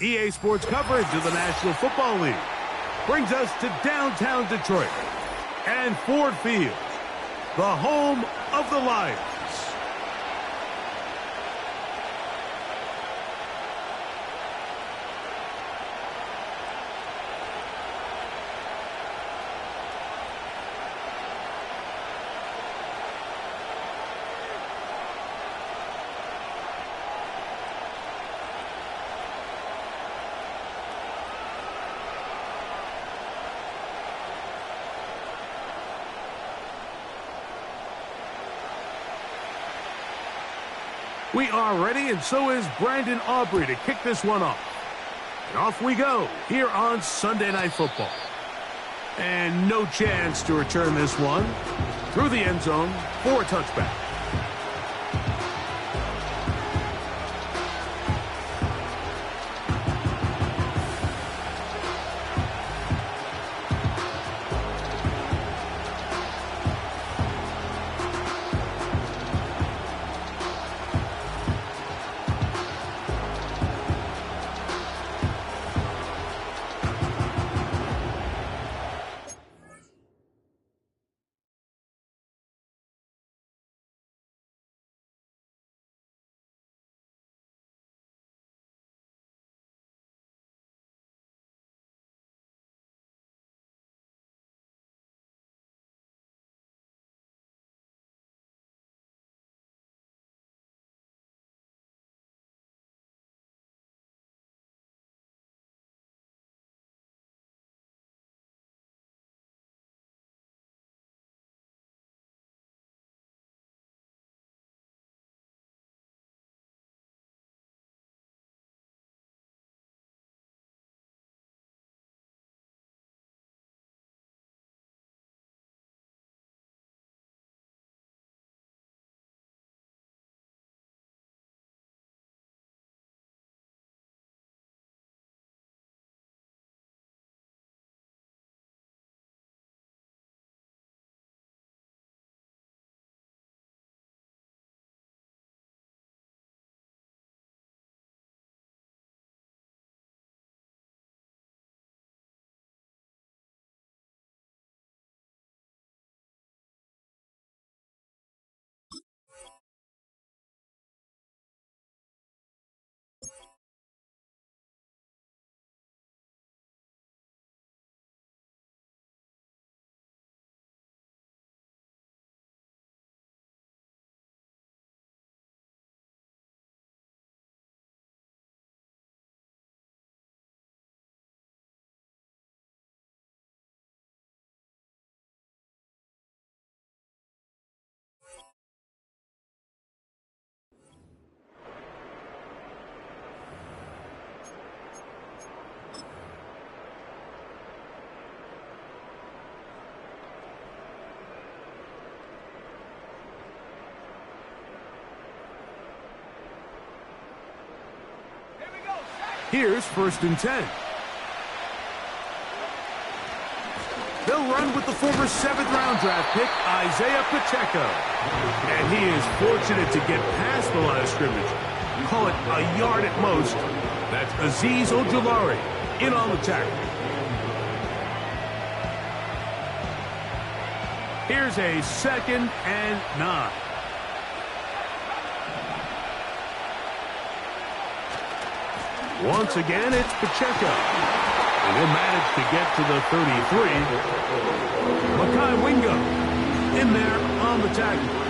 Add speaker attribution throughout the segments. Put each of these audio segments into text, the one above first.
Speaker 1: EA Sports coverage of the National Football League brings us to downtown Detroit and Ford Field, the home of the Lions. We are ready, and so is Brandon Aubrey to kick this one off. And off we go here on Sunday Night Football. And no chance to return this one through the end zone for a touchback. Here's 1st and 10. They'll run with the former 7th-round draft pick, Isaiah Pacheco. And he is fortunate to get past the line of scrimmage. Call it a yard at most. That's Azeez Ojulari in on the tackle. Here's a 2nd and 9. Once again, it's Pacheco. And he'll manage to get to the 33. Makai Wingo in there on the tackle.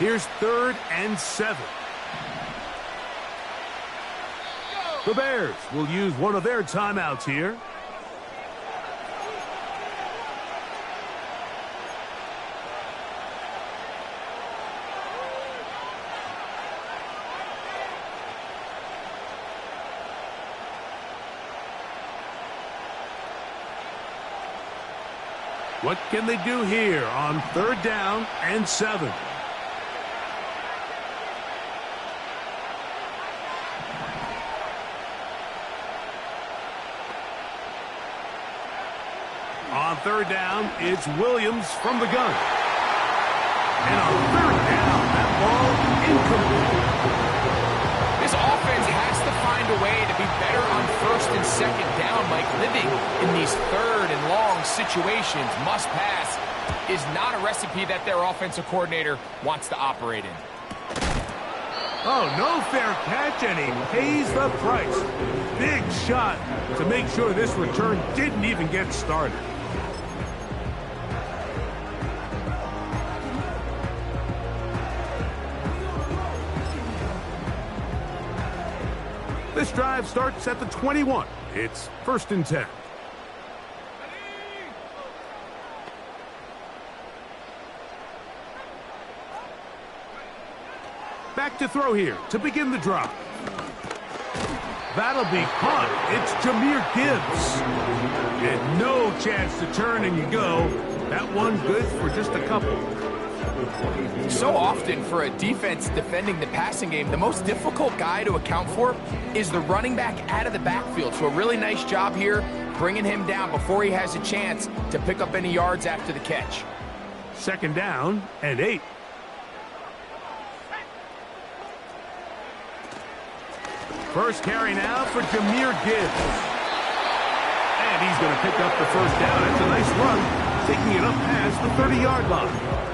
Speaker 1: Here's 3rd and 7. The Bears will use one of their timeouts here. What can they do here on 3rd down and 7? On 3rd down, it's Williams from the gun. And on 3rd down, that ball incomplete.
Speaker 2: This offense has to find a way to be better on 1st and 2nd down, Mike. Living in these 3rd and long situations, must pass, is not a recipe that their offensive coordinator wants to operate in.
Speaker 1: Oh, no fair catch, and he pays the price. Big shot to make sure this return didn't even get started. This drive starts at the 21. It's 1st and 10. Back to throw here to begin the drive. That'll be caught. It's Jahmyr Gibbs. And no chance to turn, and you go. That one good for just a couple.
Speaker 2: So often for a defense defending the passing game, the most difficult guy to account for is the running back out of the backfield. So a really nice job here, bringing him down before he has a chance to pick up any yards after the catch.
Speaker 1: 2nd down and 8. First carry now for Jahmyr Gibbs. And he's going to pick up the 1st down. It's a nice run, taking it up past the 30-yard line.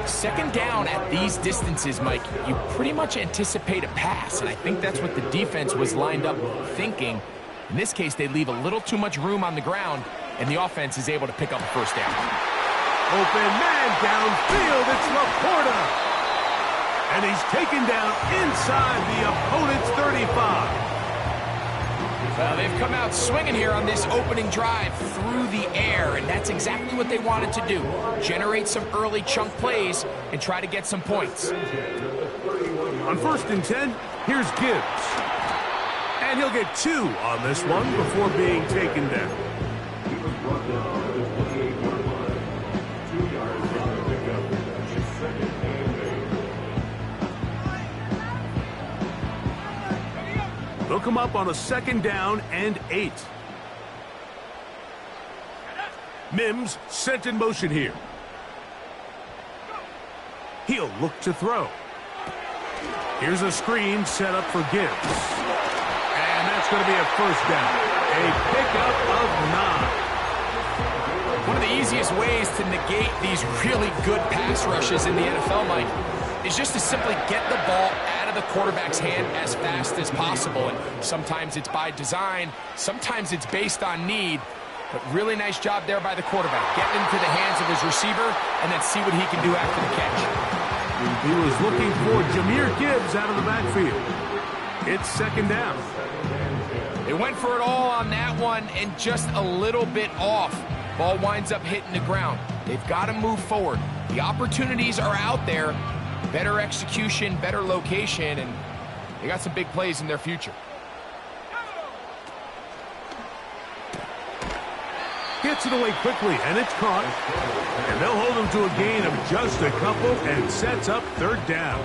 Speaker 2: 2nd down at these distances, Mike, you pretty much anticipate a pass, and I think that's what the defense was lined up thinking. In this case, they leave a little too much room on the ground, and the offense is able to pick up a 1st down.
Speaker 1: Open man downfield, it's Laporta. And he's taken down inside the opponent's 35.
Speaker 2: Well, they've come out swinging here on this opening drive through the air, and that's exactly what they wanted to do. Generate some early chunk plays and try to get some points.
Speaker 1: On 1st and 10, here's Gibbs. And he'll get 2 on this one before being taken down. They'll come up on a 2nd down and 8. Mims sent in motion here. He'll look to throw. Here's a screen set up for Gibbs. And that's going to be a 1st down. A pickup of 9.
Speaker 2: One of the easiest ways to negate these really good pass rushes in the NFL, Mike, is just to simply get the ball out of the quarterback's hand as fast as possible. And sometimes it's by design, sometimes it's based on need. But really nice job there by the quarterback, getting into the hands of his receiver and then see what he can do after the catch.
Speaker 1: He was looking for Jahmyr Gibbs out of the backfield. It's 2nd down.
Speaker 2: They went for it all on that one and just a little bit off. Ball winds up hitting the ground. They've got to move forward. The opportunities are out there. Better execution, better location, and they got some big plays in their future.
Speaker 1: Gets it away quickly, and it's caught. And they'll hold him to a gain of just a couple and sets up 3rd down.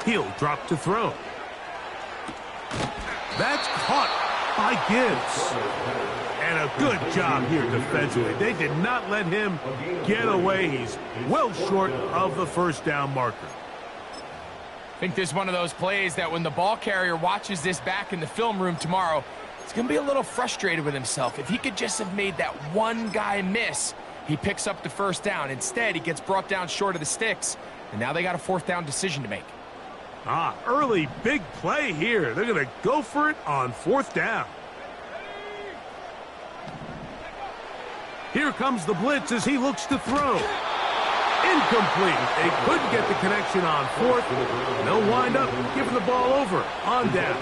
Speaker 1: He'll drop to throw. That's caught by Gibbs. And a good job here defensively. They did not let him get away. He's well short of the 1st down marker.
Speaker 2: I think this is one of those plays that when the ball carrier watches this back in the film room tomorrow, he's going to be a little frustrated with himself. If he could just have made that one guy miss, He picks up the first down. Instead, he gets brought down short of the sticks, and now they got a fourth down decision to make.
Speaker 1: Early big play here. They're going to go for it on fourth down. Here comes the blitz as he looks to throw. Incomplete. They couldn't get the connection on fourth. They'll wind up giving the ball over on down.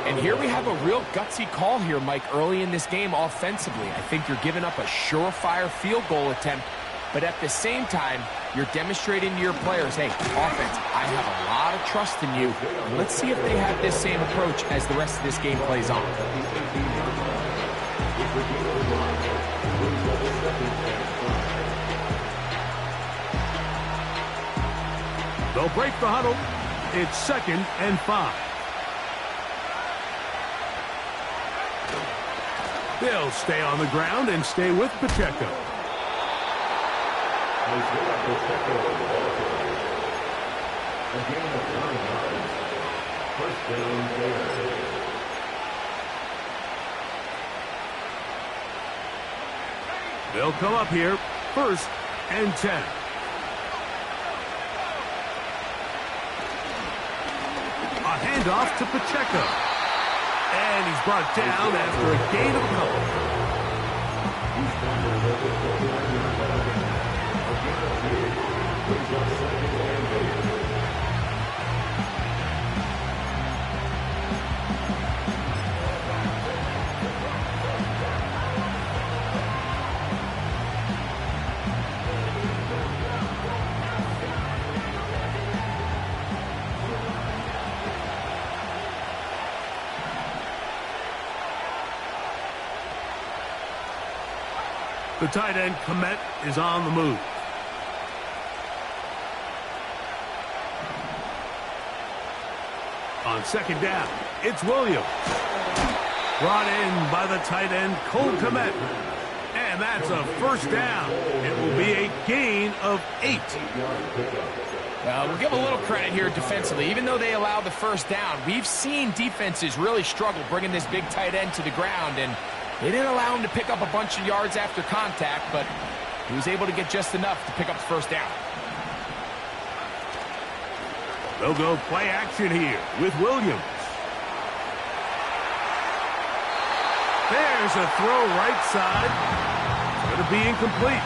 Speaker 2: And here we have a real gutsy call here, Mike, early in this game offensively. I think you're giving up a surefire field goal attempt, but at the same time, you're demonstrating to your players, hey, offense, I have a lot of trust in you. Let's see if they have this same approach as the rest of this game plays on.
Speaker 1: They'll break the huddle. It's 2nd and 5. They'll stay on the ground and stay with Pacheco. They'll come up here, 1st and 10. A handoff to Pacheco. And he's brought down after a gain of a couple. The tight end, Komet, is on the move. On 2nd down, it's Williams. Brought in by the tight end, Cole Komet. And that's a 1st down. It will be a gain of 8.
Speaker 2: We'll give a little credit here defensively. Even though they allowed the 1st down, we've seen defenses really struggle bringing this big tight end to the ground, and they didn't allow him to pick up a bunch of yards after contact, but he was able to get just enough to pick up the 1st down.
Speaker 1: They'll go play action here with Williams. There's a throw right side. It's going to be incomplete.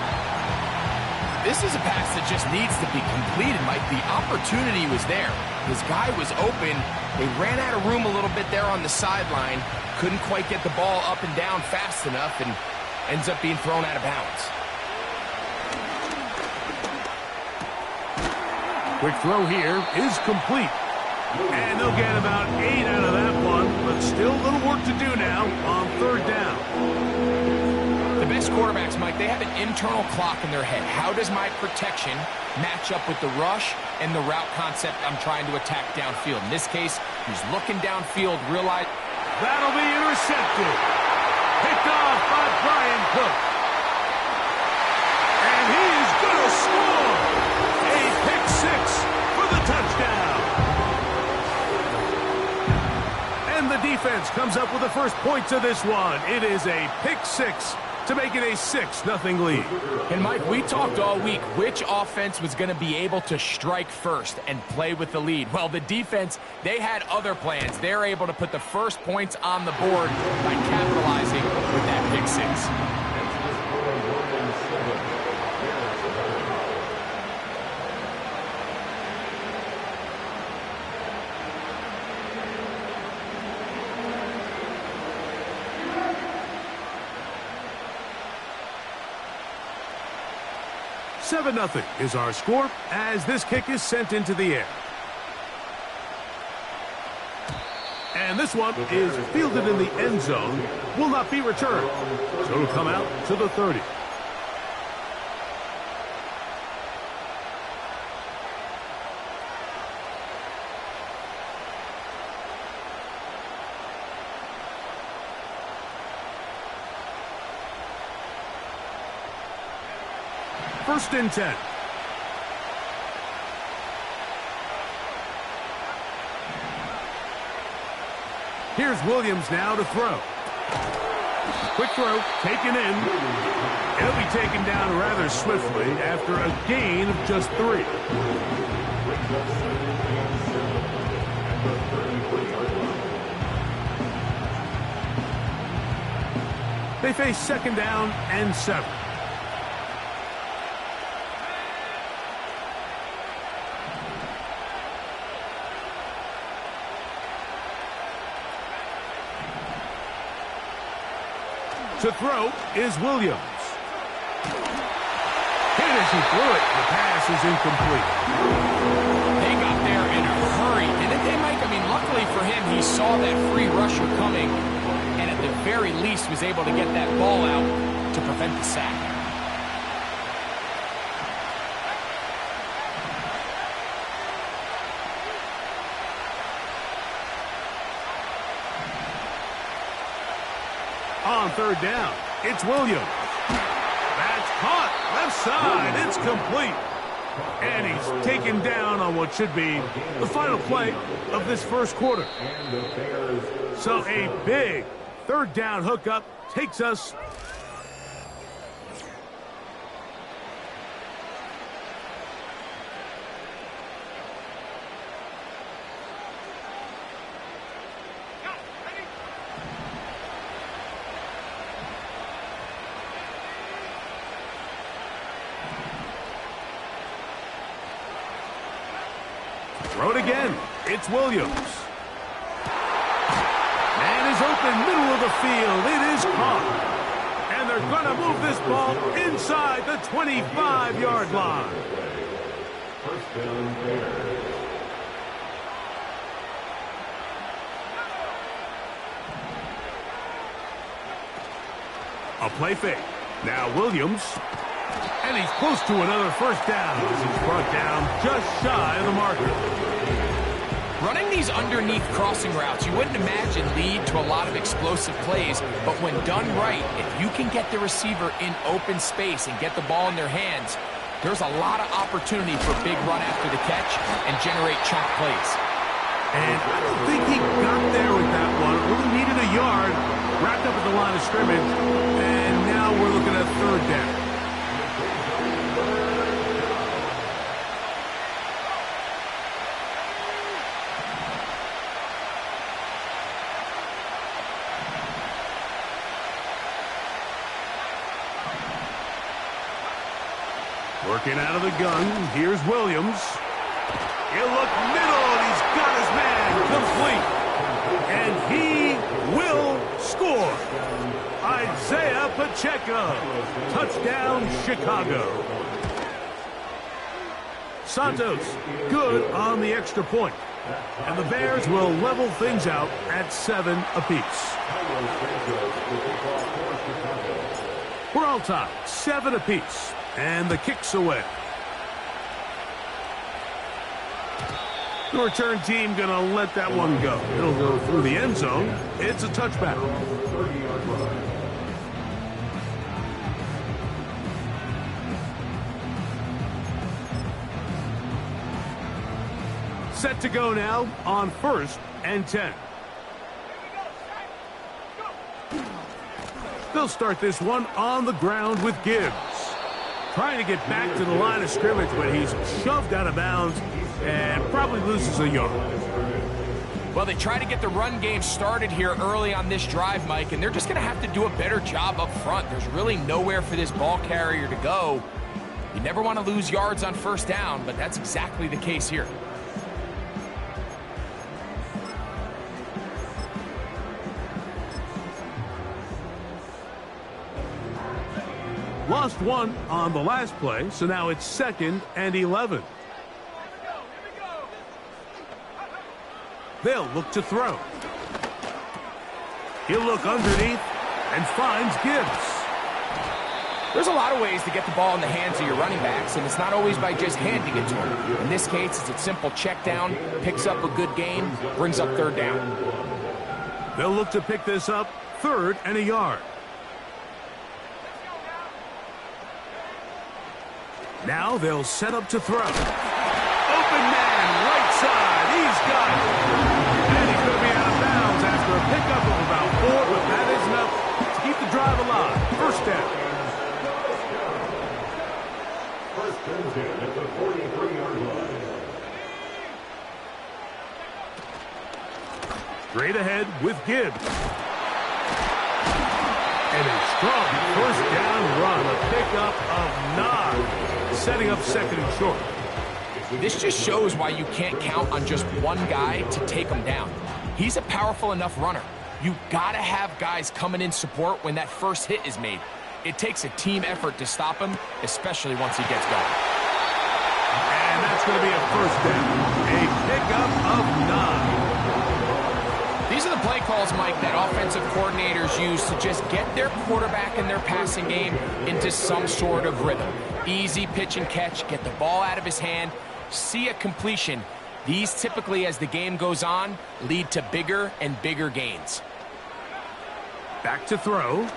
Speaker 2: This is a pass that just needs to be completed, Mike. The opportunity was there. His guy was open. They ran out of room a little bit there on the sideline. Couldn't quite get the ball up and down fast enough, and ends up being thrown out of bounds.
Speaker 1: Quick throw here is complete. And they'll get about 8 out of that one, but still a little work to do now on 3rd down.
Speaker 2: The best quarterbacks, Mike, they have an internal clock in their head. How does my protection match up with the rush and the route concept I'm trying to attack downfield? In this case, he's looking downfield, realize
Speaker 1: that'll be intercepted. Picked off by Brian Cook. And he is going to score. A pick 6 for the touchdown. And the defense comes up with the first points of this one. It is a pick 6 to make it a 6-0 lead.
Speaker 2: And Mike, we talked all week which offense was going to be able to strike first and play with the lead. Well, the defense, they had other plans. They're able to put the first points on the board by capitalizing with that pick 6.
Speaker 1: Seven 0 is our score as this kick is sent into the air. And this one is fielded in the end zone, will not be returned. So it'll come out to the 30. First and 10. Here's Williams now to throw. Quick throw, taken in. It'll be taken down rather swiftly after a gain of just 3. They face 2nd down and 7. To throw is Williams. Hit as he threw it. The pass is incomplete.
Speaker 2: They got there in a hurry, didn't they, Mike? I mean, luckily for him, he saw that free rusher coming, and at the very least was able to get that ball out to prevent the sack.
Speaker 1: On 3rd down, it's Williams. That's caught. Left side. It's complete. And he's taken down on what should be the final play of this first quarter. So a big 3rd down hookup takes us throw it again. It's Williams. Man is open, middle of the field. It is caught. And they're going to move this ball inside the 25-yard line. A play fake. Now Williams. And he's close to another 1st down as he's brought down just shy of the marker.
Speaker 2: Running these underneath crossing routes, you wouldn't imagine lead to a lot of explosive plays, but when done right, if you can get the receiver in open space and get the ball in their hands, there's a lot of opportunity for a big run after the catch and generate chunk plays.
Speaker 1: And I don't think he got there with that one. Only needed a yard, wrapped up at the line of scrimmage, and now we're looking at 3rd down. Working out of the gun, here's Williams. He'll look middle, and he's got his man complete. And he will score. Isaiah Pacheco. Touchdown, Chicago. Santos, good on the extra point. And the Bears will level things out at 7 apiece. We're all tied, 7 apiece. And the kick's away. The return team going to let that one go. It'll go through the end zone. It's a touchback. Set to go now on 1st and 10. They'll start this one on the ground with Gibbs. Trying to get back to the line of scrimmage, but he's shoved out of bounds and probably loses a yard.
Speaker 2: Well, they try to get the run game started here early on this drive, Mike, and they're just going to have to do a better job up front. There's really nowhere for this ball carrier to go. You never want to lose yards on 1st down, but that's exactly the case here.
Speaker 1: Lost 1 on the last play, so now it's 2nd and 11. They'll look to throw. He'll look underneath and finds Gibbs.
Speaker 2: There's a lot of ways to get the ball in the hands of your running backs, and it's not always by just handing it to them. In this case, it's a simple check down, picks up a good gain, brings up 3rd down.
Speaker 1: They'll look to pick this up 3rd and a yard. Now they'll set up to throw. Open man, right side. He's got it. And he's going to be out of bounds after a pickup of about 4, but that is enough to keep the Straight ahead with Gibbs. And a strong first down run, a pickup of 9, setting up second and short.
Speaker 2: This just shows why you can't count on just one guy to take him down. He's a powerful enough runner. You gotta have guys coming in support when that first hit is made. It takes a team effort to stop him, especially once he gets going.
Speaker 1: And that's going to be a first down. A pickup of 9.
Speaker 2: These are the play calls, Mike, that offensive coordinators use to just get their quarterback and their passing game into some sort of rhythm. Easy pitch and catch, get the ball out of his hand, see a completion. These typically, as the game goes on, lead to bigger and bigger gains.
Speaker 1: Back to throw.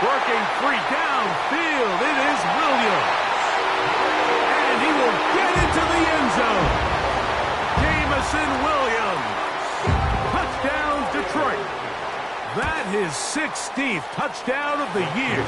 Speaker 1: Working free downfield. It is Williams. And he will get into the end zone. Jamison Williams. Touchdown, Detroit. That his 16th touchdown of the year.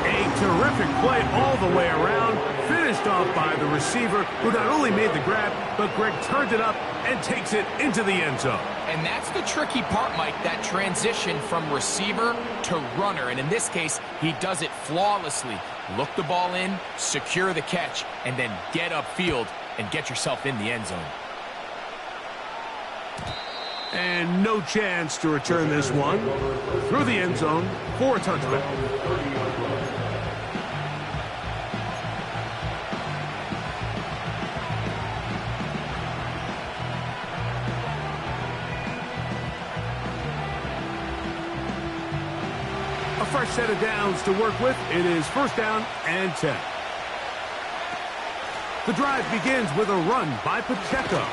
Speaker 1: A terrific play all the way around. Finished off by the receiver, who not only made the grab, but Greg turned it up and takes it into the end zone.
Speaker 2: And that's the tricky part, Mike, that transition from receiver to runner. And in this case, he does it flawlessly. Look the ball in, secure the catch, and then get upfield and get yourself in the end zone.
Speaker 1: And no chance to return this one. Through the end zone for a touchback. A fresh set of downs to work with. It is first down and 10. The drive begins with a run by Pacheco.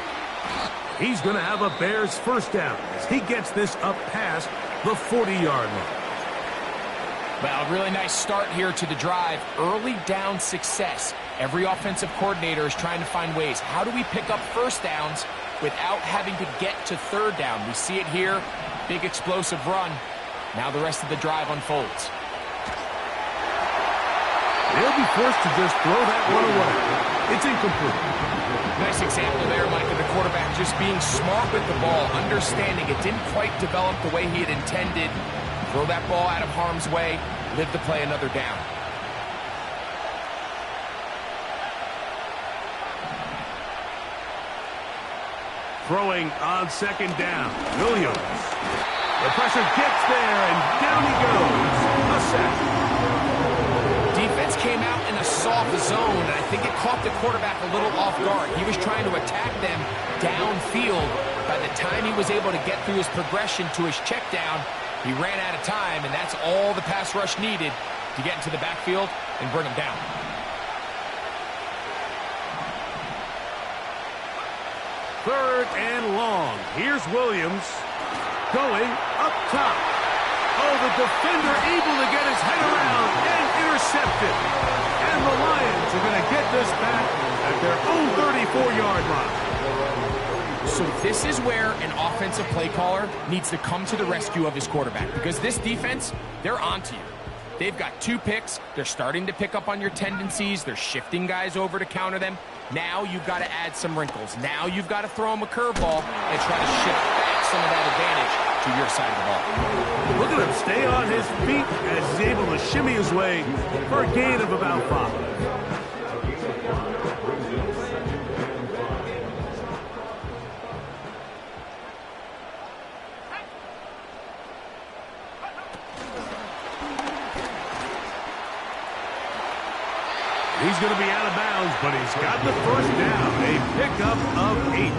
Speaker 1: He's going to have a Bears first down as he gets this up past the 40-yard line.
Speaker 2: Well, really nice start here to the drive. Early down success. Every offensive coordinator is trying to find ways. How do we pick up first downs without having to get to third down? We see it here. Big explosive run. Now the rest of the drive unfolds.
Speaker 1: They'll be forced to just throw that one away. It's incomplete.
Speaker 2: Nice example there, Mike, of the quarterback just being smart with the ball, understanding it didn't quite develop the way he had intended. Throw that ball out of harm's way, live to play another down.
Speaker 1: Throwing on second down. Williams. The pressure gets there, and down he goes. A sack.
Speaker 2: Defense came out in a soft zone, and I think it caught the quarterback a little off guard. He was trying to attack them downfield. By the time he was able to get through his progression to his check down, he ran out of time, and that's all the pass rush needed to get into the backfield and bring him down.
Speaker 1: Third and long. Here's Williams going up top. Oh, the defender able to get his head around and intercepted. And the Lions are going to get this back at their own 34-yard line.
Speaker 2: So this is where an offensive play caller needs to come to the rescue of his quarterback, because this defense, they're onto you. They've got 2 picks. They're starting to pick up on your tendencies. They're shifting guys over to counter them. Now you've got to add some wrinkles. Now you've got to throw him a curveball and try to shift back some of that advantage to your side of the ball.
Speaker 1: Look at him stay on his feet as he's able to shimmy his way for a gain of about 5. He's going to be out of bounds, but he's got the first down. A pickup of 8.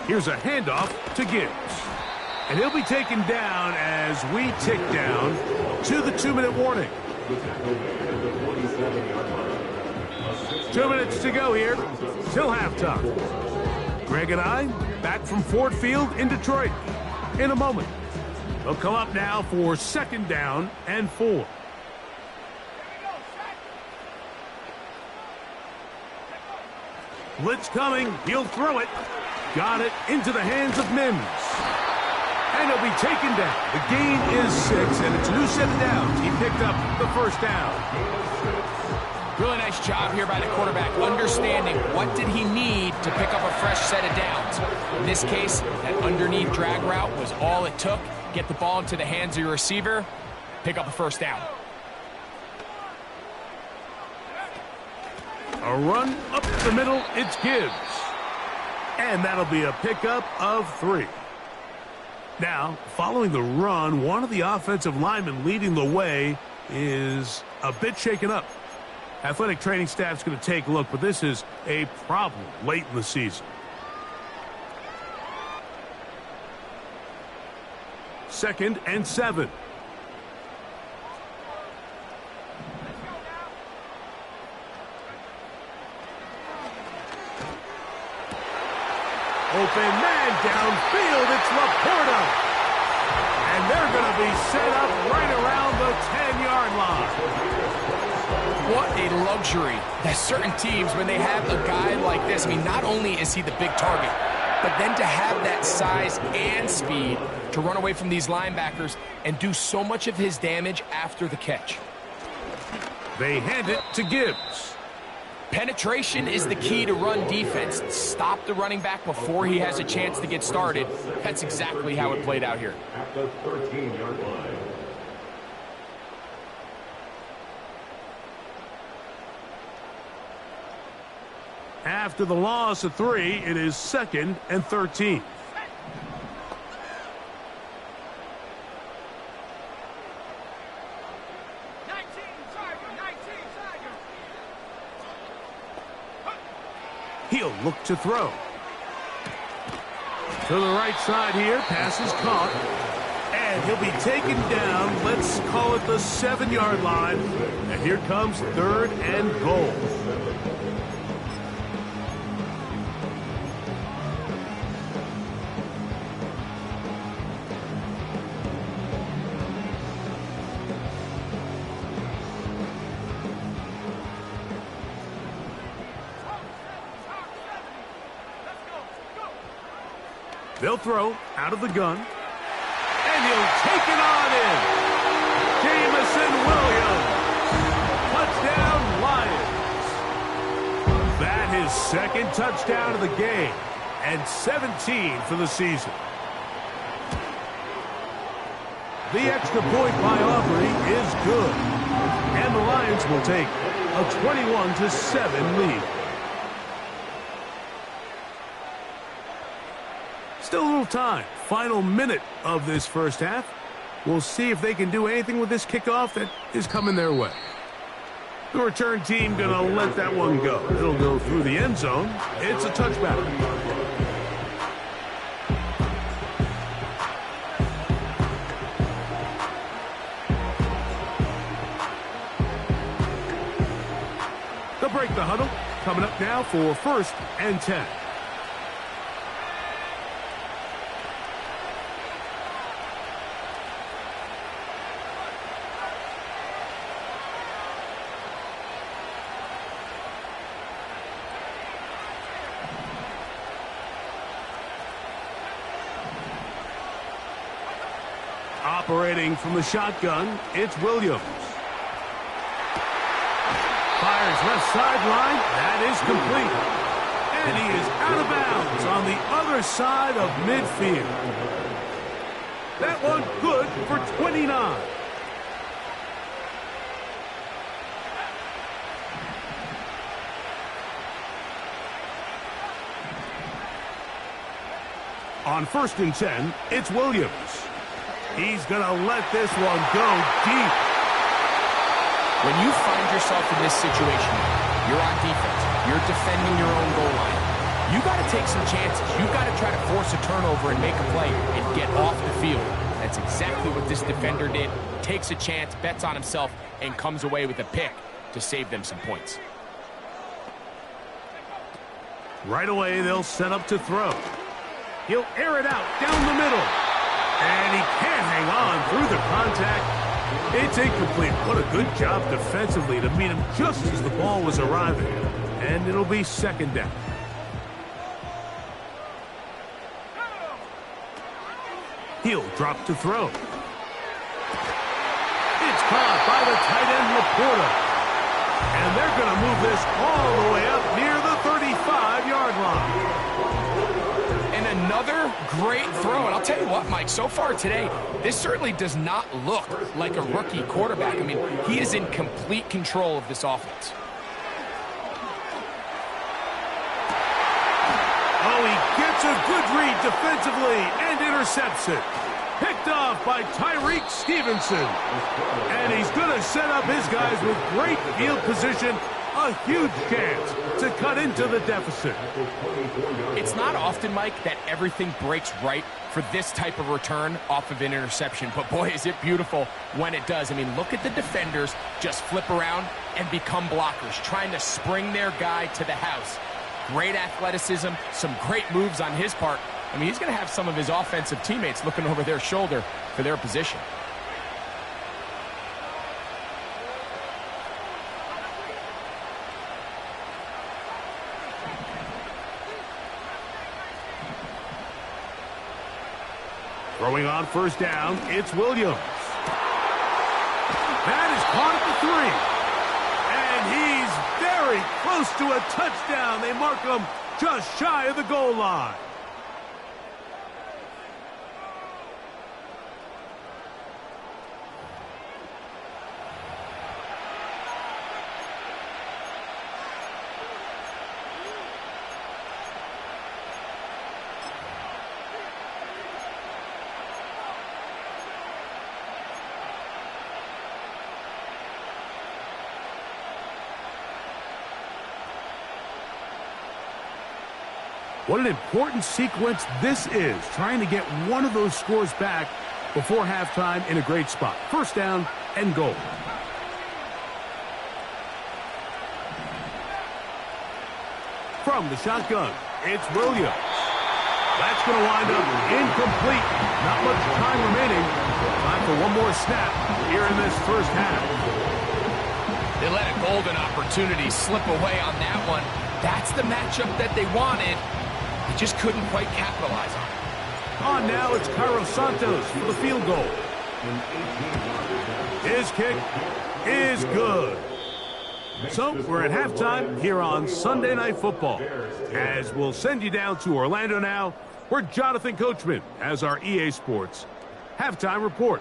Speaker 1: Here's a handoff to Gibbs. And he'll be taken down as we tick down to the 2-minute warning. 2 minutes to go here till halftime. Greg and I back from Ford Field in Detroit in a moment. They'll come up now for second down and 4. Blitz coming. He'll throw it. Got it into the hands of Mims. And he'll be taken down. The gain is 6, and it's a new set of downs. He picked up the first down.
Speaker 2: Really nice job here by the quarterback, understanding what did he need to pick up a fresh set of downs. In this case, that underneath drag route was all it took. Get the ball into the hands of your receiver, pick up a first down.
Speaker 1: A run up the middle, it's Gibbs. And that'll be a pickup of 3. Now, following the run, one of the offensive linemen leading the way is a bit shaken up. Athletic training staff's going to take a look, but this is a problem late in the season. 2nd and 7. Open man downfield, it's Laporta. And they're going to be set up right around the 10-yard line.
Speaker 2: What a luxury that certain teams, when they have a guy like this, I mean, not only is he the big target, but then to have that size and speed to run away from these linebackers and do so much of his damage after the catch.
Speaker 1: They hand it to Gibbs.
Speaker 2: Penetration is the key to run defense. Stop the running back before he has a chance to get started. That's exactly how it played out here.
Speaker 3: At the 13-yard line.
Speaker 1: After the loss of 3, it is 2nd and 13. He'll look to throw. To the right side here, pass is caught. And he'll be taken down, let's call it the 7-yard line. And here comes 3rd and goal. They'll throw out of the gun. And he'll take it on in. Jamison Williams. Touchdown, Lions. That is 2nd touchdown of the game. And 17 for the season. The extra point by Aubrey is good. And the Lions will take a 21-7 lead. Still a little time. Final minute of this first half. We'll see if they can do anything with this kickoff that is coming their way. The return team going to let that one go. It'll go through the end zone. It's a touchback. They'll break the huddle. Coming up now for 1st and 10. Operating from the shotgun, it's Williams. Fires left sideline. That is complete. And he is out of bounds on the other side of midfield. That one good for 29. On 1st and 10, it's Williams. He's going to let this one go deep.
Speaker 2: When you find yourself in this situation, you're on defense, you're defending your own goal line. You got to take some chances. You got to try to force a turnover and make a play and get off the field. That's exactly what this defender did. Takes a chance, bets on himself, and comes away with a pick to save them some points.
Speaker 1: Right away, they'll set up to throw. He'll air it out down the middle. And he can't hang on through the contact. It's incomplete. What a good job defensively to meet him just as the ball was arriving. And it'll be 2nd down. He'll drop to throw. It's caught by the tight end, Laporta. And they're going to move this all the way up near the 35-yard line.
Speaker 2: And another great throw. And I'll tell you what, Mike, so far today, this certainly does not look like a rookie quarterback. I mean, he is in complete control of this offense.
Speaker 1: Oh, he gets a good read defensively and intercepts it. Picked off by Tyreek Stevenson. And he's going to set up his guys with great field position. A huge chance to cut into the deficit.
Speaker 2: It's not often, Mike, that everything breaks right for this type of return off of an interception. But boy, is it beautiful when it does. I mean, look at the defenders just flip around and become blockers, trying to spring their guy to the house. Great athleticism, some great moves on his part. I mean, he's going to have some of his offensive teammates looking over their shoulder for their position.
Speaker 1: Throwing on first down, it's Williams. That is caught at the 3. And he's very close to a touchdown. They mark him just shy of the goal line. What an important sequence this is, trying to get one of those scores back before halftime in a great spot. First down and goal. From the shotgun, it's Williams. That's going to wind up incomplete. Not much time remaining. Time for one more snap here in this first half.
Speaker 2: They let a golden opportunity slip away on that one. That's the matchup that they wanted. They just couldn't quite capitalize on it.
Speaker 1: On now, it's Cairo Santos for the field goal. His kick is good. So we're at halftime here on Sunday Night Football. As we'll send you down to Orlando now, where Jonathan Coachman has our EA Sports halftime report.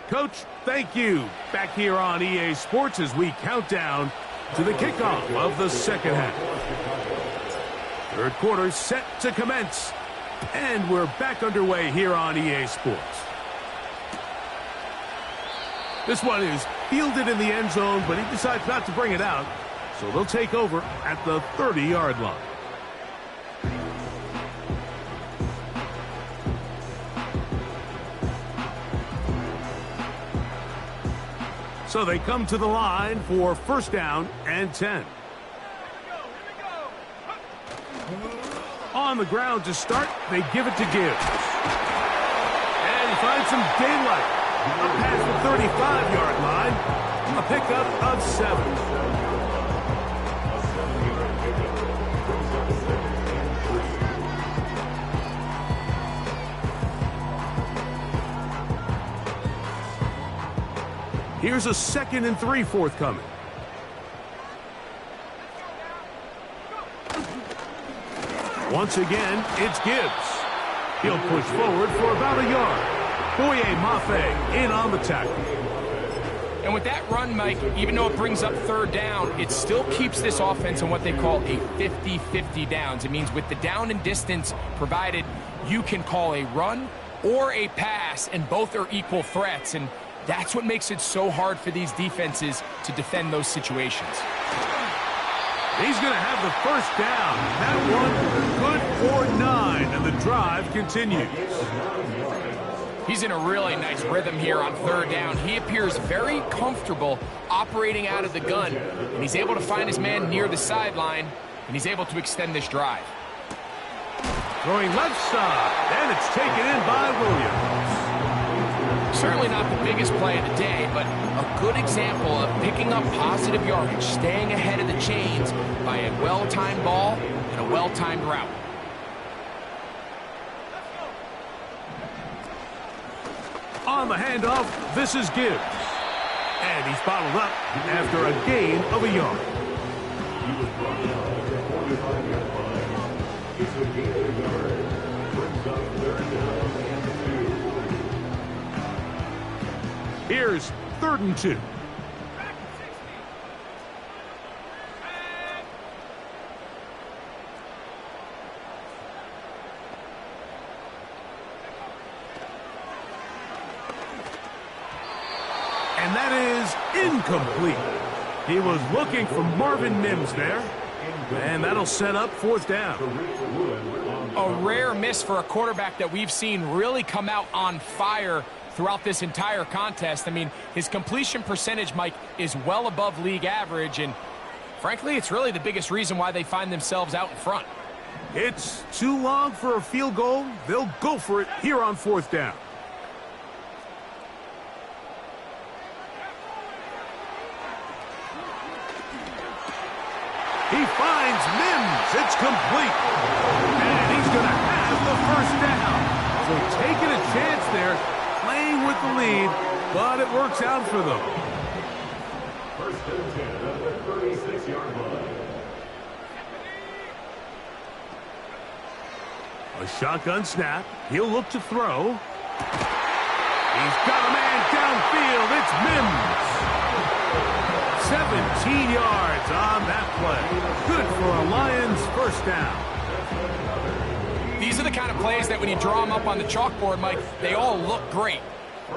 Speaker 1: Coach, thank you. Back here on EA Sports as we count down to the kickoff of the second half. Third quarter set to commence. And we're back underway here on EA Sports. This one is fielded in the end zone, but he decides not to bring it out. So they'll take over at the 30-yard line. So they come to the line for first down and 10. On the ground to start, they give it to Gibbs. And he finds some daylight. Up past the 35-yard line. A pickup of 7. Here's a 2nd and 3 forthcoming. Once again, it's Gibbs. He'll push forward for about a yard. Boye Mafe in on the tackle.
Speaker 2: And with that run, Mike, even though it brings up third down, it still keeps this offense in what they call a 50-50 downs. It means with the down and distance provided, you can call a run or a pass, and both are equal threats. And that's what makes it so hard for these defenses to defend those situations.
Speaker 1: He's going to have the first down. That one good for 9, and the drive continues.
Speaker 2: He's in a really nice rhythm here on third down. He appears very comfortable operating out of the gun, and he's able to find his man near the sideline, and he's able to extend this drive.
Speaker 1: Throwing left side, and it's taken in by Williams.
Speaker 2: Certainly not the biggest play of the day, but a good example of picking up positive yardage, staying ahead of the chains by a well-timed ball in a well-timed route.
Speaker 1: On the handoff, this is Gibbs. And he's bottled up after a gain of a yard.
Speaker 3: He was brought down at the 45-yard line. It's a gain of a yard. Brings up 3rd down and 2.
Speaker 1: Here's 3rd and 2. And that is incomplete. He was looking for Marvin Mims there. And that'll set up 4th down.
Speaker 2: A rare miss for a quarterback that we've seen really come out on fire throughout this entire contest. I mean, his completion percentage, Mike, is well above league average. And frankly, it's really the biggest reason why they find themselves out in front.
Speaker 1: It's too long for a field goal. They'll go for it here on 4th down. He finds Mims. It's complete. And he's going to have the 1st down. So taking a chance there, playing with the lead, but it works out for them.
Speaker 3: 1st and 10 at the 36-yard line.
Speaker 1: A shotgun snap. He'll look to throw. He's got a man downfield. It's Mims. 17 yards on that play. Good for a Lions 1st down.
Speaker 2: These are the kind of plays that when you draw them up on the chalkboard, Mike, they all look great.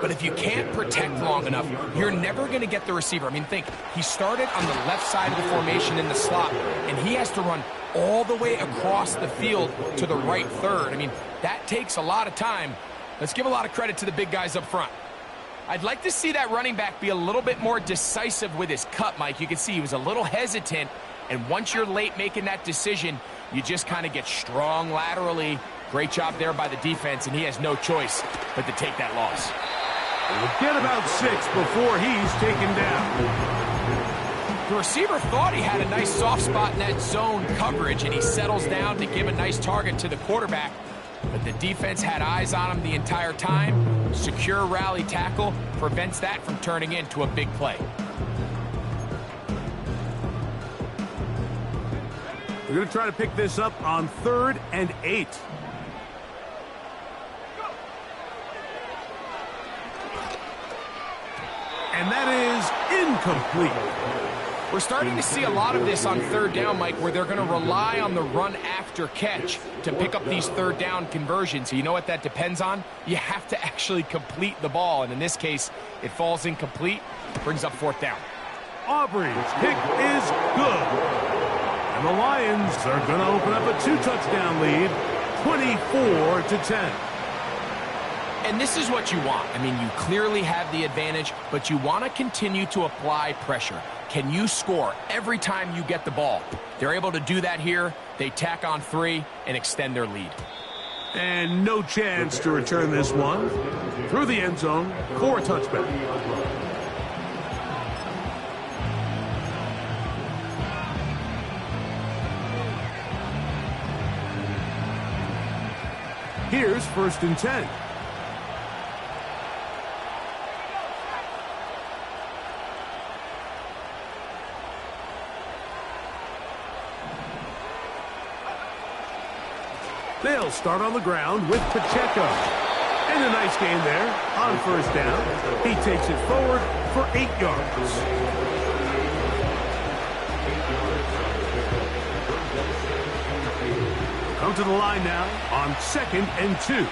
Speaker 2: But if you can't protect long enough, you're never going to get the receiver. I mean, think, he started on the left side of the formation in the slot, and he has to run all the way across the field to the right 3rd. I mean, that takes a lot of time. Let's give a lot of credit to the big guys up front. I'd like to see that running back be a little bit more decisive with his cut, Mike. You can see he was a little hesitant, and once you're late making that decision, you just kind of get strong laterally. Great job there by the defense, and he has no choice but to take that loss.
Speaker 1: We'll get about 6 before he's taken down.
Speaker 2: The receiver thought he had a nice soft spot in that zone coverage, and he settles down to give a nice target to the quarterback. But the defense had eyes on him the entire time. Secure rally tackle prevents that from turning into a big play.
Speaker 1: We're going to try to pick this up on 3rd and 8. And that is incomplete.
Speaker 2: We're starting to see a lot of this on 3rd down, Mike, where they're going to rely on the run after catch to pick up these 3rd down conversions. So you know what that depends on? You have to actually complete the ball. And in this case, it falls incomplete, brings up 4th down.
Speaker 1: Aubrey's kick is good. And the Lions are going to open up a 2-touchdown lead, 24-10.
Speaker 2: And this is what you want. I mean, you clearly have the advantage, but you want to continue to apply pressure. Can you score every time you get the ball? They're able to do that here. They tack on 3 and extend their lead.
Speaker 1: And no chance to return this one. Through the end zone for a touchback. Here's 1st and 10. They'll start on the ground with Pacheco. And a nice gain there on 1st down. He takes it forward for 8 yards. Come to the line now on 2nd and 2.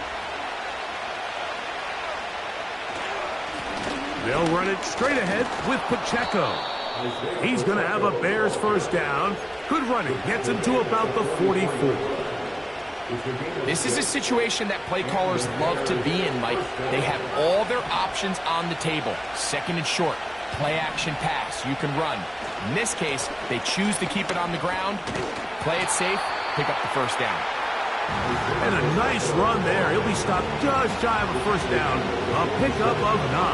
Speaker 1: They'll run it straight ahead with Pacheco. He's going to have a Bears 1st down. Good running. Gets him to about the 44.
Speaker 2: This is a situation that play callers love to be in, Mike. They have all their options on the table. 2nd and short, play action pass. You can run. In this case, they choose to keep it on the ground, play it safe, pick up the 1st down.
Speaker 1: And a nice run there. He'll be stopped just shy of a 1st down. A pickup of 9.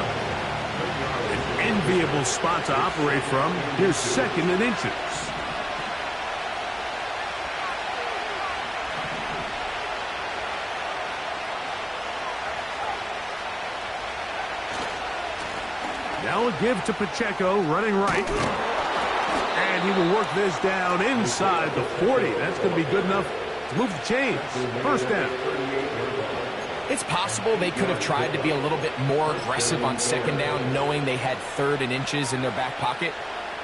Speaker 1: An enviable spot to operate from. Here's 2nd and inches. Now a give to Pacheco, running right. And he will work this down inside the 40. That's going to be good enough to move the chains. First down.
Speaker 2: It's possible they could have tried to be a little bit more aggressive on second down, knowing they had 3rd and inches in their back pocket.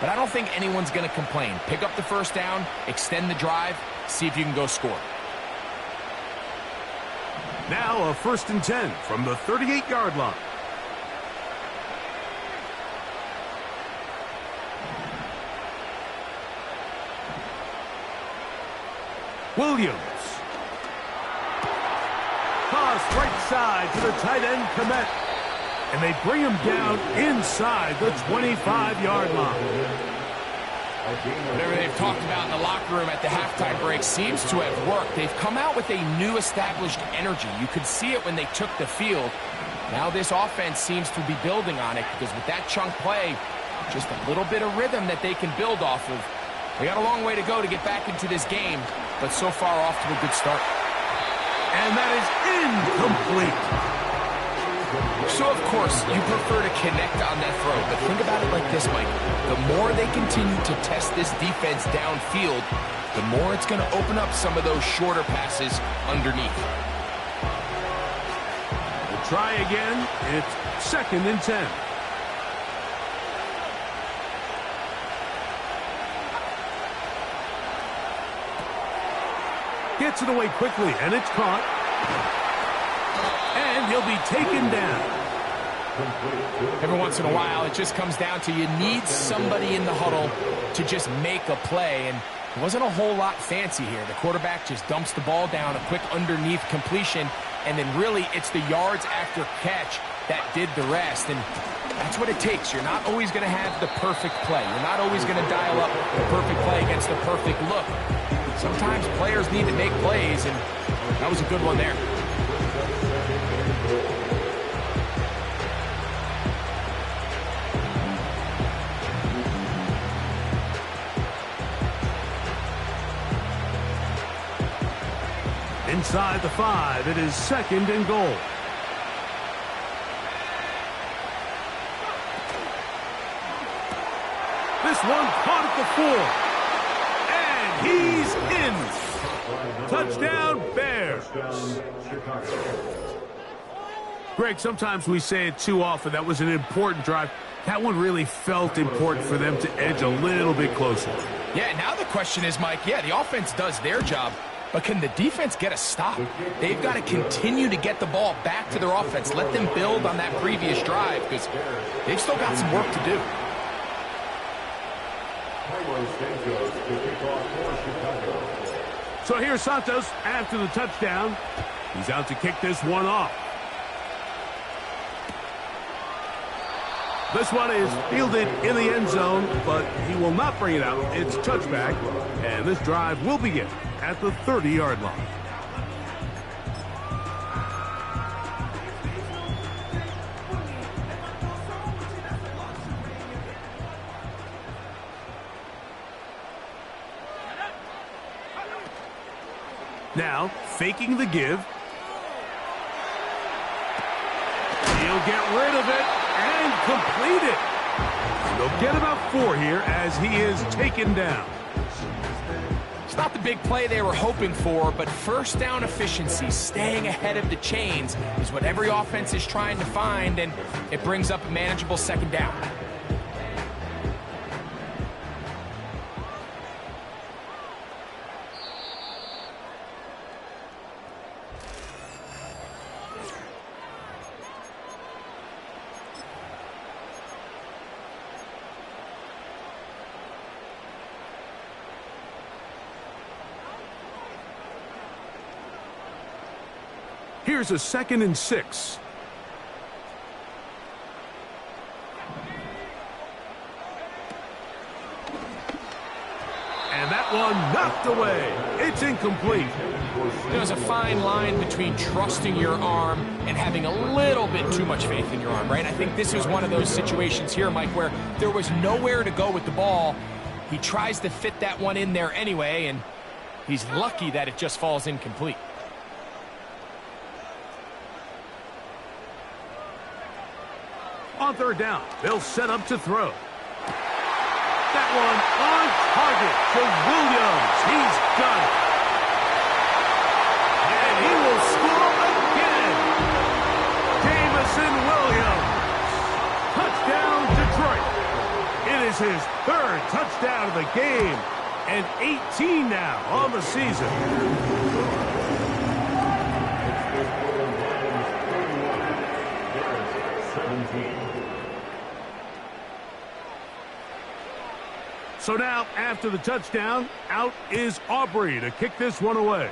Speaker 2: But I don't think anyone's going to complain. Pick up the first down, extend the drive, see if you can go score.
Speaker 1: Now a 1st and 10 from the 38-yard line. Williams. Toss right side to the tight end, Komet. And they bring him down inside the 25-yard line.
Speaker 2: Whatever they've talked about in the locker room at the halftime break seems to have worked. They've come out with a new established energy. You could see it when they took the field. Now this offense seems to be building on it because with that chunk play, just a little bit of rhythm that they can build off of. We got a long way to go to get back into this game, but so far off to a good start.
Speaker 1: And that is incomplete.
Speaker 2: So, of course, you prefer to connect on that throw, but think about it like this, Mike. The more they continue to test this defense downfield, the more it's going to open up some of those shorter passes underneath.
Speaker 1: We'll try again. It's 2nd and 10. Gets it away quickly, and it's caught. And he'll be taken down.
Speaker 2: Every once in a while, it just comes down to you need somebody in the huddle to just make a play, and it wasn't a whole lot fancy here. The quarterback just dumps the ball down, a quick underneath completion, and then really it's the yards after catch that did the rest, and that's what it takes. You're not always going to have the perfect play. You're not always going to dial up the perfect play against the perfect look. Sometimes players need to make plays, and that was a good one there.
Speaker 1: Inside the 5, it is 2nd and goal. This one caught at the 4. And he's in. Touchdown, Bears. Greg, sometimes we say it too often. That was an important drive. That one really felt important for them to edge a little bit closer.
Speaker 2: Yeah, now the question is, Mike, the offense does their job, but can the defense get a stop? They've got to continue to get the ball back to their offense. Let them build on that previous drive because they've still got some work to do.
Speaker 1: So here's Santos after the touchdown. He's out to kick this one off. This one is fielded in the end zone, but he will not bring it out. It's touchback, and this drive will begin at the 30-yard line. Now, faking the give. He'll get rid of it and complete it. They'll get about 4 here as he is taken down.
Speaker 2: It's not the big play they were hoping for, but first down efficiency, staying ahead of the chains, is what every offense is trying to find, and it brings up a manageable second down.
Speaker 1: Here's a 2nd and 6. And that one knocked away. It's incomplete.
Speaker 2: There's a fine line between trusting your arm and having a little bit too much faith in your arm, right? I think this is one of those situations here, Mike, where there was nowhere to go with the ball. He tries to fit that one in there anyway, and he's lucky that it just falls incomplete.
Speaker 1: On third down, they'll set up to throw. That one on target to Williams. He's got it. And he will score again. Jamison Williams. Touchdown, Detroit. It is his third touchdown of the game. And 18 now on the season. So now, after the touchdown, out is Aubrey to kick this one away.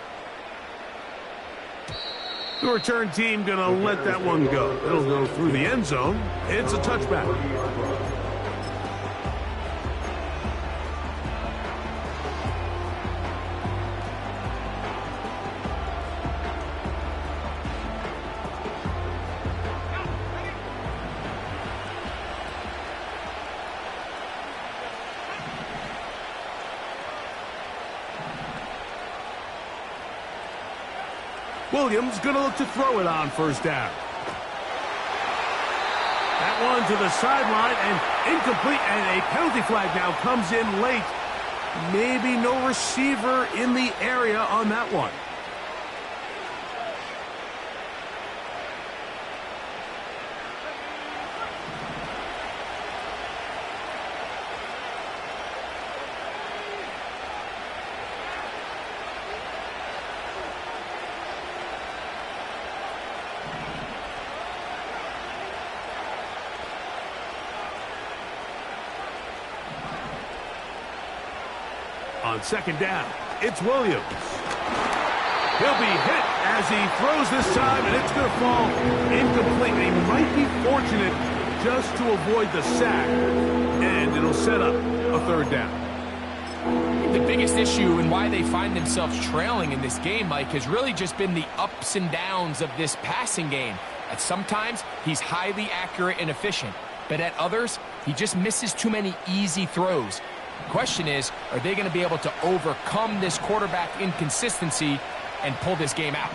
Speaker 1: The return team going to let that one go. It'll go through the end zone. It's a touchback. Williams going to look to throw it on first down. That one to the sideline and incomplete, and a penalty flag now comes in late. Maybe no receiver in the area on that one. On second down, it's Williams. He'll be hit as he throws this time, and it's going to fall incomplete. He might be fortunate just to avoid the sack, and it'll set up a third down.
Speaker 2: The biggest issue and why they find themselves trailing in this game, Mike, has really just been the ups and downs of this passing game. At sometimes, he's highly accurate and efficient, but at others, he just misses too many easy throws. The question is, are they going to be able to overcome this quarterback inconsistency and pull this game out?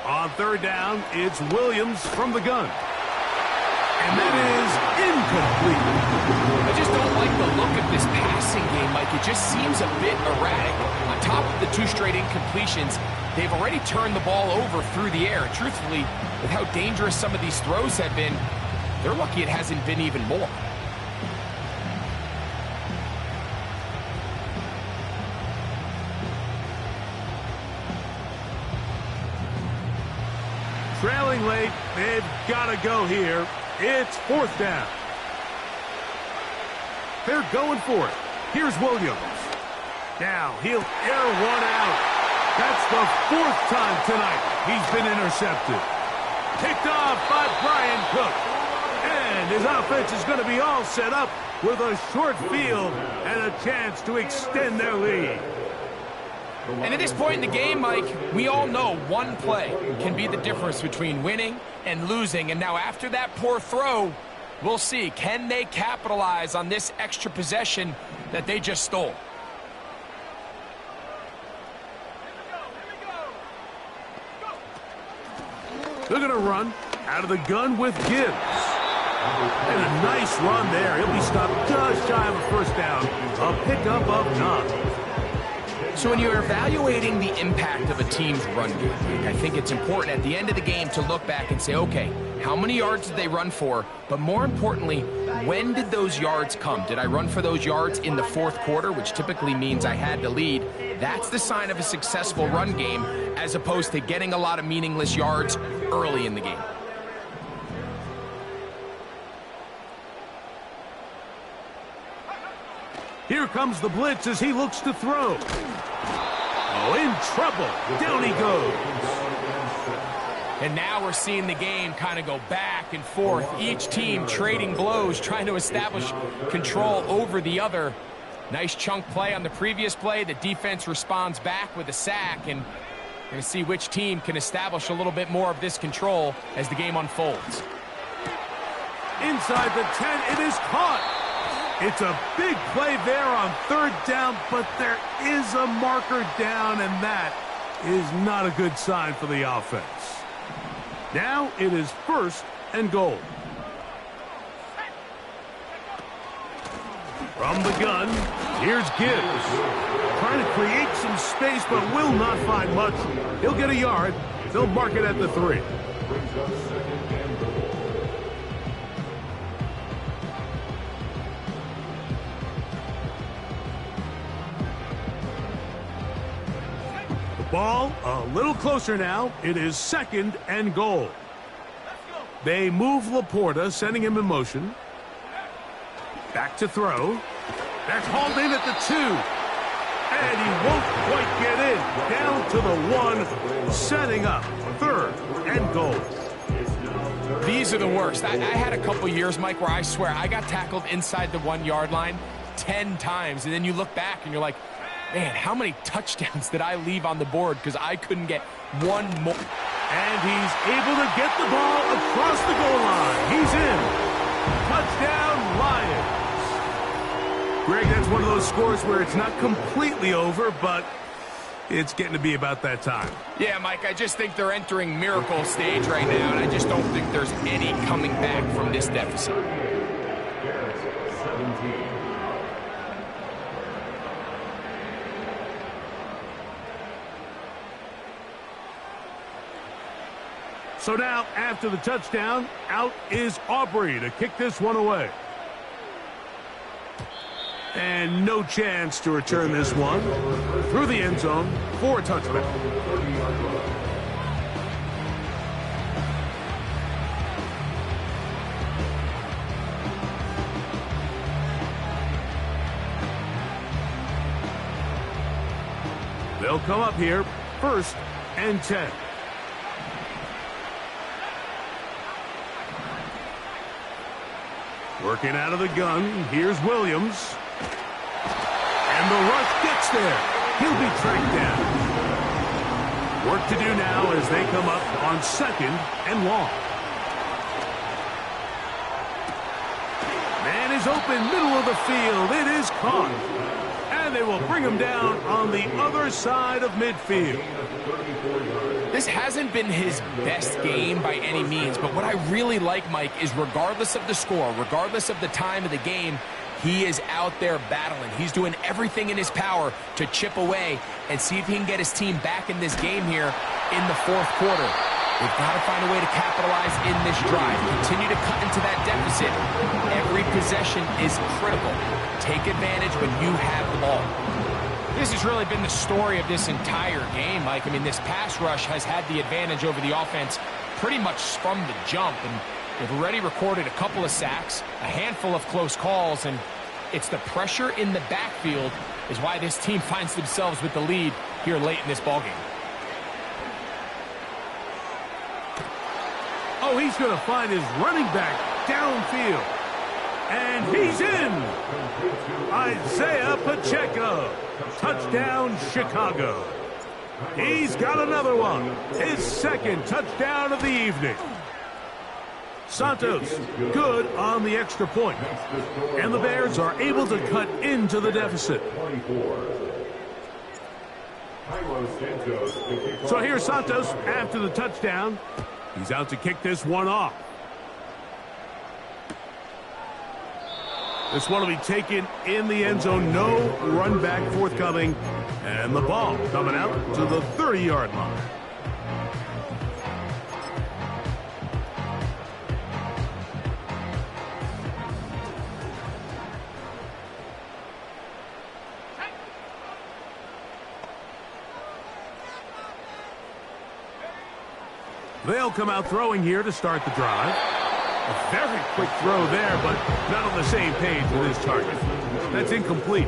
Speaker 1: On third down, it's Williams from the gun. And that is incomplete.
Speaker 2: I just don't like the look of this passing game, Mike. It just seems a bit erratic. On top of the 2 straight incompletions, they've already turned the ball over through the air. Truthfully, with how dangerous some of these throws have been, they're lucky it hasn't been even more.
Speaker 1: Trailing late, they've got to go here. It's fourth down. They're going for it. Here's Williams. Now he'll air one out. That's the 4th time tonight he's been intercepted. Picked off by Brian Cook. And his offense is going to be all set up with a short field and a chance to extend their lead.
Speaker 2: And at this point in the game, Mike, we all know one play can be the difference between winning and losing. And now after that poor throw, we'll see, can they capitalize on this extra possession that they just stole?
Speaker 1: They're going to run out of the gun with Gibbs. And a nice run there. He'll be stopped just shy of a first down. A pickup of 9.
Speaker 2: So when you're evaluating the impact of a team's run game, I think it's important at the end of the game to look back and say, okay, how many yards did they run for? But more importantly, when did those yards come? Did I run for those yards in the 4th quarter, which typically means I had the lead? That's the sign of a successful run game, as opposed to getting a lot of meaningless yards early in the game.
Speaker 1: Here comes the blitz as he looks to throw. Oh, in trouble. Down he goes.
Speaker 2: And now we're seeing the game kind of go back and forth. Each team trading blows, trying to establish control over the other. Nice chunk play on the previous play. The defense responds back with a sack, and we're going to see which team can establish a little bit more of this control as the game unfolds.
Speaker 1: Inside the 10, it is caught. It's a big play there on third down, but there is a marker down, and that is not a good sign for the offense. Now it is 1st and goal. From the gun, here's Gibbs. Trying to create some space, but will not find much. He'll get a yard. They'll mark it at the 3. The ball a little closer now. It is 2nd and goal. They move Laporta, sending him in motion. Back to throw. That's hauled in at the 2. And he won't quite get in. Down to the 1, setting up 3rd and goal.
Speaker 2: These are the worst. I had a couple years, Mike, where I swear I got tackled inside the 1-yard line 10 times. And then you look back and you're like, man, how many touchdowns did I leave on the board because I couldn't get one more.
Speaker 1: And he's able to get the ball across the goal line. He's in. Touchdown, Lions. Greg, that's one of those scores where it's not completely over, but it's getting to be about that time.
Speaker 2: Yeah, Mike, I just think they're entering miracle stage right now, and I just don't think there's any coming back from this deficit.
Speaker 1: So now, after the touchdown, out is Aubrey to kick this one away. And no chance to return this one through the end zone for a touchback. They'll come up here, 1st and 10. Working out of the gun, here's Williams. And the rush gets there. He'll be tracked down. Work to do now as they come up on 2nd and long. Man is open, middle of the field. It is caught. And they will bring him down on the other side of midfield.
Speaker 2: This hasn't been his best game by any means, but what I really like, Mike, is regardless of the score, regardless of the time of the game, he is out there battling. He's doing everything in his power to chip away and see if he can get his team back in this game here in the 4th quarter. They've got to find a way to capitalize in this drive. Continue to cut into that deficit. Every possession is critical. Take advantage when you have the ball. This has really been the story of this entire game, Mike. I mean, this pass rush has had the advantage over the offense pretty much from the jump. And they've already recorded a couple of sacks, a handful of close calls, and it's the pressure in the backfield is why this team finds themselves with the lead here late in this ballgame.
Speaker 1: Oh, he's going to find his running back downfield. And he's in. Isaiah Pacheco. Touchdown, Chicago. He's got another one. His 2nd touchdown of the evening. Santos, good on the extra point. And the Bears are able to cut into the deficit. So here's Santos after the touchdown. He's out to kick this one off. This one will be taken in the end zone. No run back forthcoming. And the ball coming out to the 30-yard line. They'll come out throwing here to start the drive. A very quick throw there, but not on the same page with his target. That's incomplete.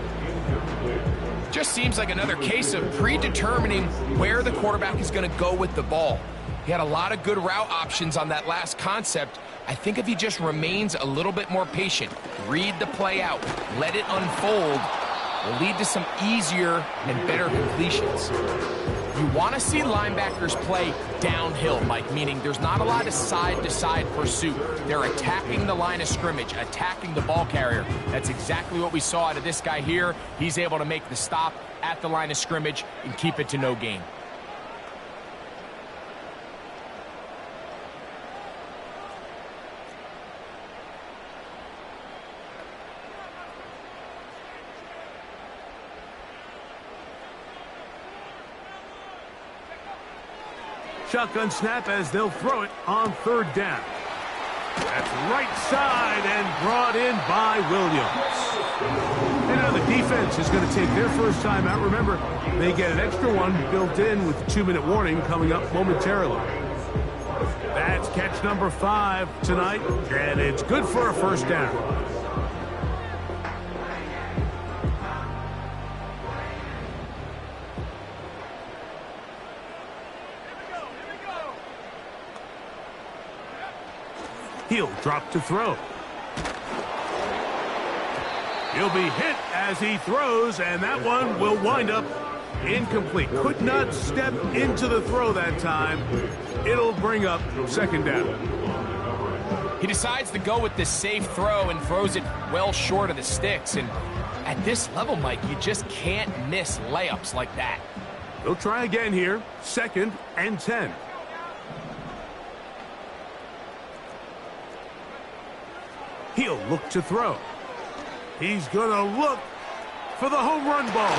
Speaker 2: Just seems like another case of predetermining where the quarterback is going to go with the ball. He had a lot of good route options on that last concept. I think if he just remains a little bit more patient, read the play out, let it unfold, will lead to some easier and better completions. You want to see linebackers play downhill, Mike, meaning there's not a lot of side-to-side pursuit. They're attacking the line of scrimmage, attacking the ball carrier. That's exactly what we saw out of this guy here. He's able to make the stop at the line of scrimmage and keep it to no gain.
Speaker 1: Shotgun snap as they'll throw it on third down. That's right side and brought in by Williams. And now the defense is going to take their first time out. Remember, they get an extra one built in with a 2-minute warning coming up momentarily. That's catch number 5 tonight, and it's good for a first down. He'll drop to throw. He'll be hit as he throws, and that one will wind up incomplete. Could not step into the throw that time. It'll bring up second down.
Speaker 2: He decides to go with the safe throw and throws it well short of the sticks. And at this level, Mike, you just can't miss layups like that.
Speaker 1: They'll try again here. 2nd and 10. He'll look to throw. He's going to look for the home run ball.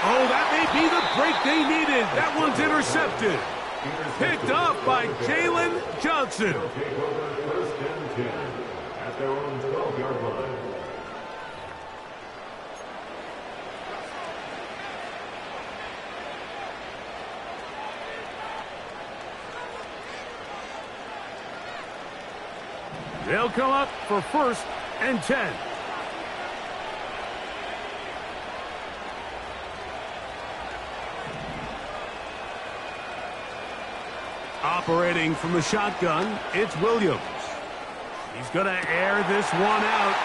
Speaker 1: Oh, that may be the break they needed. That one's intercepted. Picked off by Jalen Johnson.
Speaker 3: First and 10 at their own 12-yard line.
Speaker 1: They'll come up for 1st and 10. Operating from the shotgun, it's Williams. He's going to air this one out.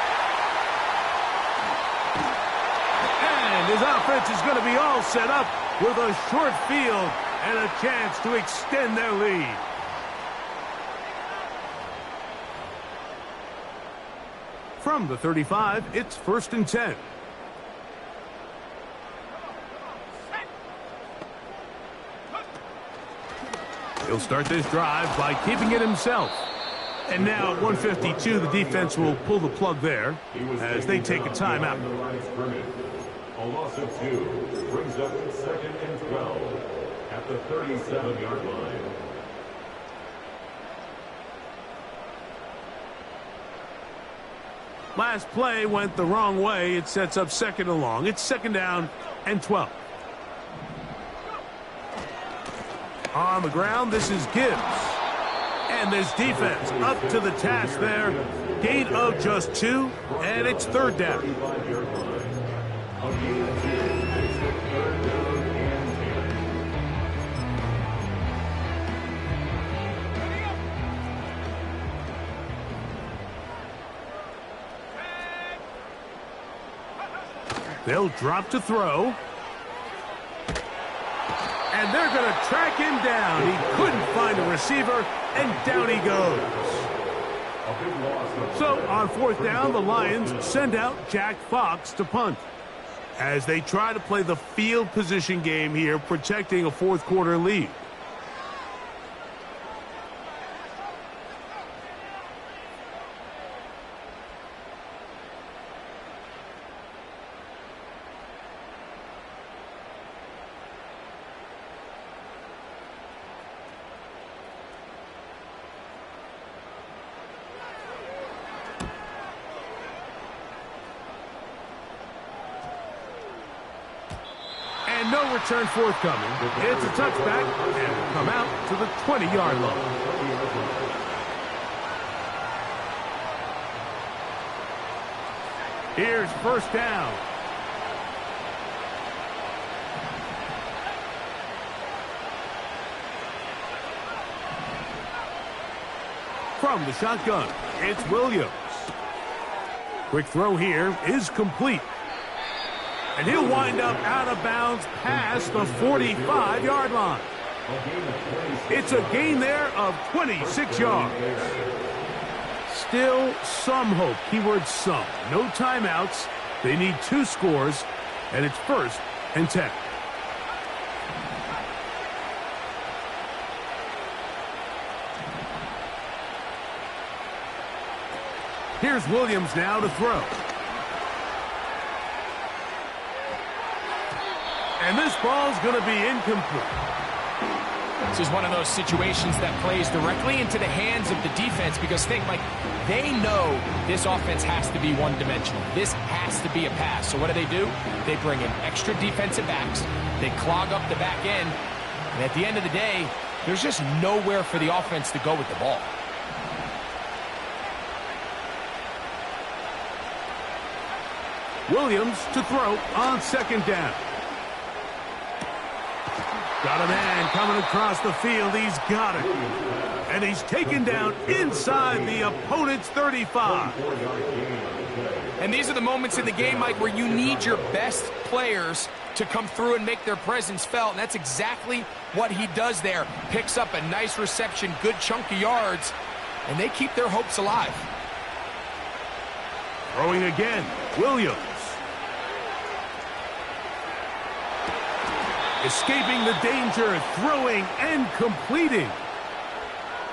Speaker 1: And his offense is going to be all set up with a short field and a chance to extend their lead. From the 35, it's 1st and 10. He'll start this drive by keeping it himself. And now at 152, the defense will pull the plug there as they take a timeout.
Speaker 3: A loss of 2 brings up 2nd and 12 at the 37-yard line.
Speaker 1: Last play went the wrong way. It sets up 2nd and long. It's 2nd down and 12. On the ground, this is Gibbs. And this defense up to the task there. Gain of just 2, and it's 3rd down. They'll drop to throw. And they're going to track him down. He couldn't find a receiver, and down he goes. So on 4th down, the Lions send out Jack Fox to punt as they try to play the field position game here, protecting a 4th quarter lead. No return forthcoming. It's a touchback and will come out to the 20-yard line. Here's 1st down. From the shotgun, it's Williams. Quick throw here is complete. And he'll wind up out of bounds past the 45-yard line. It's a gain there of 26 yards. Still some hope. Keyword some. No timeouts. They need 2 scores, and it's 1st and 10. Here's Williams now to throw. And this ball's going to be incomplete.
Speaker 2: This is one of those situations that plays directly into the hands of the defense because think, Mike, they know this offense has to be one-dimensional. This has to be a pass. So what do? They bring in extra defensive backs. They clog up the back end. And at the end of the day, there's just nowhere for the offense to go with the ball.
Speaker 1: Williams to throw on 2nd down. Got a man coming across the field. He's got it. And he's taken down inside the opponent's 35.
Speaker 2: And these are the moments in the game, Mike, where you need your best players to come through and make their presence felt. And that's exactly what he does there. Picks up a nice reception, good chunk of yards, and they keep their hopes alive.
Speaker 1: Throwing again, Williams. Escaping the danger, throwing and completing.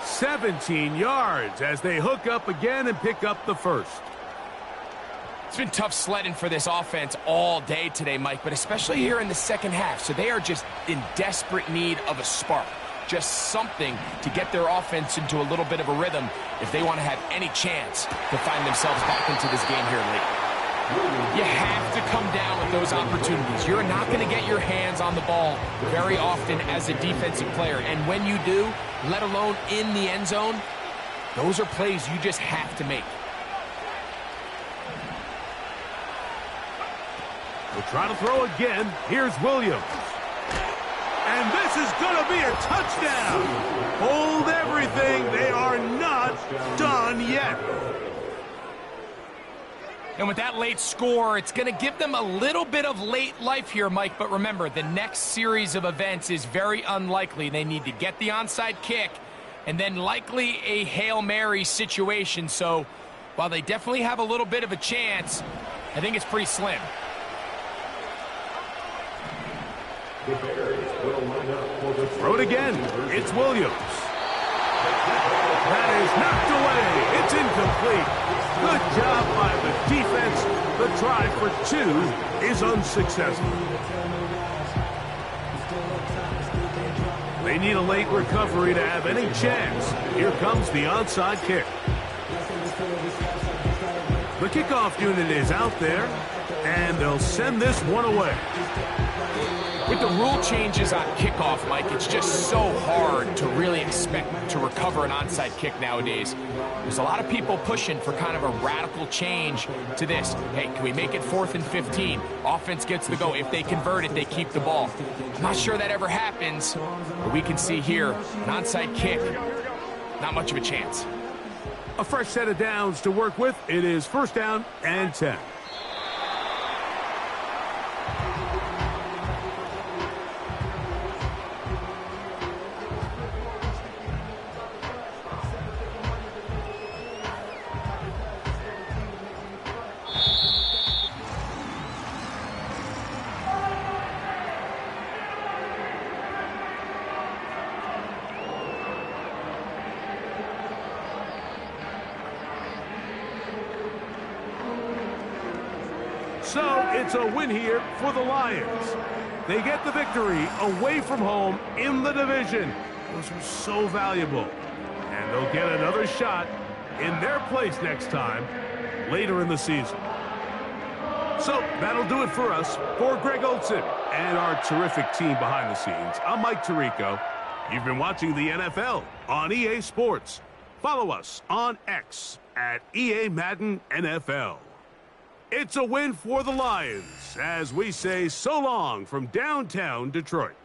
Speaker 1: 17 yards as they hook up again and pick up the 1st.
Speaker 2: It's been tough sledding for this offense all day today, Mike, but especially here in the second half. So they are just in desperate need of a spark. Just something to get their offense into a little bit of a rhythm if they want to have any chance to find themselves back into this game here late. You have to come down with those opportunities. You're not going to get your hands on the ball very often as a defensive player. And when you do, let alone in the end zone, those are plays you just have to make.
Speaker 1: We'll try to throw again. Here's Williams. And this is going to be a touchdown. Hold everything. They are not done yet.
Speaker 2: And with that late score, it's going to give them a little bit of late life here, Mike. But remember, the next series of events is very unlikely. They need to get the onside kick and then likely a Hail Mary situation. So while they definitely have a little bit of a chance, I think it's pretty slim.
Speaker 1: Throw it again. It's Williams. That is knocked away. It's incomplete. Good job by the defense. The try for 2 is unsuccessful. They need a late recovery to have any chance. Here comes the onside kick. The kickoff unit is out there, and they'll send this one away.
Speaker 2: With the rule changes on kickoff, Mike, it's just so hard to really expect to recover an onside kick nowadays. There's a lot of people pushing for kind of a radical change to this. Hey, can we make it 4th and 15? Offense gets the go. If they convert it, they keep the ball. I'm not sure that ever happens, but we can see here an onside kick, not much of a chance.
Speaker 1: A fresh set of downs to work with. It is 1st down and 10. So it's a win here for the Lions. They get the victory away from home in the division. Those are so valuable. And they'll get another shot in their place next time later in the season. So that'll do it for us. For Greg Olson and our terrific team behind the scenes, I'm Mike Tirico. You've been watching the NFL on EA Sports. Follow us on X at EA Madden NFL. It's a win for the Lions as we say so long from downtown Detroit.